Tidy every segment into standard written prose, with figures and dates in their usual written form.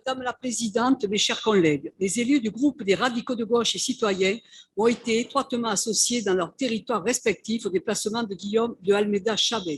Madame la Présidente, mes chers collègues, les élus du groupe des radicaux de gauche et citoyens ont été étroitement associés dans leurs territoires respectifs au déplacement de Guillaume de Almeida Chavez,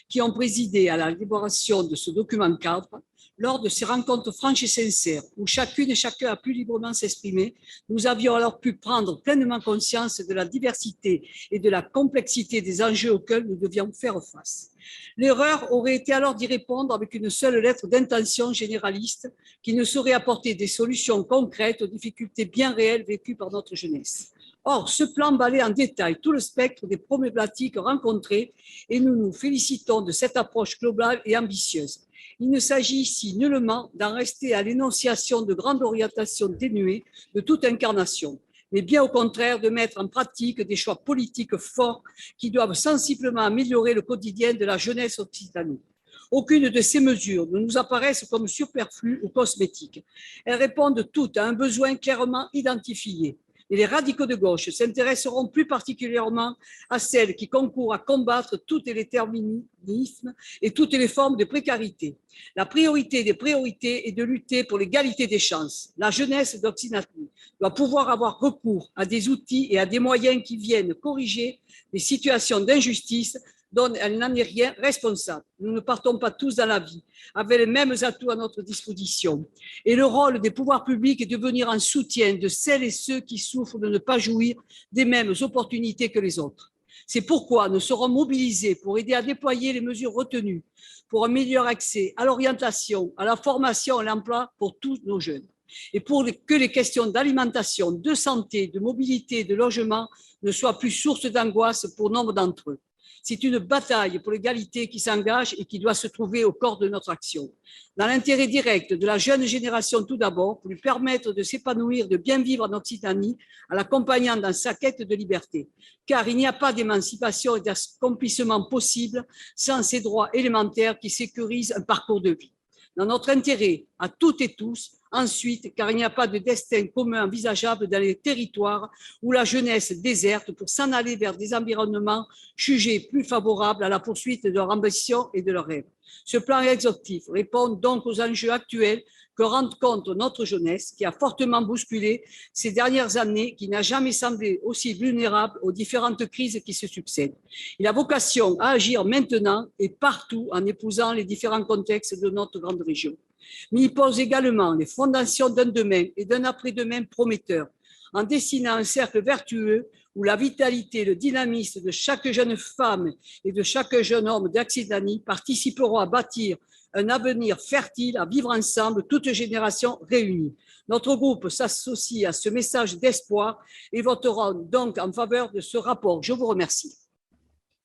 qui ont présidé à la élaboration de ce document cadre. Lors de ces rencontres franches et sincères, où chacune et chacun a pu librement s'exprimer, nous avions alors pu prendre pleinement conscience de la diversité et de la complexité des enjeux auxquels nous devions faire face. L'erreur aurait été alors d'y répondre avec une seule lettre d'intention généraliste qui ne saurait apporter des solutions concrètes aux difficultés bien réelles vécues par notre jeunesse. Or, ce plan balaie en détail tout le spectre des problématiques rencontrées et nous nous félicitons de cette approche globale et ambitieuse. Il ne s'agit ici nullement d'en rester à l'énonciation de grandes orientations dénuées de toute incarnation, mais bien au contraire de mettre en pratique des choix politiques forts qui doivent sensiblement améliorer le quotidien de la jeunesse occitane. Aucune de ces mesures ne nous apparaissent comme superflues ou cosmétiques. Elles répondent toutes à un besoin clairement identifié. Et les radicaux de gauche s'intéresseront plus particulièrement à celles qui concourent à combattre tous les déterminismes et toutes les formes de précarité. La priorité des priorités est de lutter pour l'égalité des chances. La jeunesse d'Occitanie doit pouvoir avoir recours à des outils et à des moyens qui viennent corriger les situations d'injustice dont elle n'en est rien responsable. Nous ne partons pas tous dans la vie avec les mêmes atouts à notre disposition. Et le rôle des pouvoirs publics est de venir en soutien de celles et ceux qui souffrent de ne pas jouir des mêmes opportunités que les autres. C'est pourquoi nous serons mobilisés pour aider à déployer les mesures retenues pour un meilleur accès à l'orientation, à la formation, à l'emploi pour tous nos jeunes. Et pour que les questions d'alimentation, de santé, de mobilité et de logement ne soient plus source d'angoisse pour nombre d'entre eux. C'est une bataille pour l'égalité qui s'engage et qui doit se trouver au corps de notre action. Dans l'intérêt direct de la jeune génération tout d'abord, pour lui permettre de s'épanouir, de bien vivre en Occitanie, en l'accompagnant dans sa quête de liberté. Car il n'y a pas d'émancipation et d'accomplissement possible sans ces droits élémentaires qui sécurisent un parcours de vie. Dans notre intérêt, à toutes et tous, ensuite, car il n'y a pas de destin commun envisageable dans les territoires où la jeunesse déserte pour s'en aller vers des environnements jugés plus favorables à la poursuite de leur ambition et de leurs rêves. Ce plan exhaustif répond donc aux enjeux actuels que rend compte notre jeunesse qui a fortement bousculé ces dernières années, qui n'a jamais semblé aussi vulnérable aux différentes crises qui se succèdent. Il a vocation à agir maintenant et partout en épousant les différents contextes de notre grande région. Mais il pose également les fondations d'un demain et d'un après-demain prometteur, en dessinant un cercle vertueux où la vitalité et le dynamisme de chaque jeune femme et de chaque jeune homme d'Occitanie participeront à bâtir un avenir fertile, à vivre ensemble, toutes générations réunies. Notre groupe s'associe à ce message d'espoir et votera donc en faveur de ce rapport. Je vous remercie.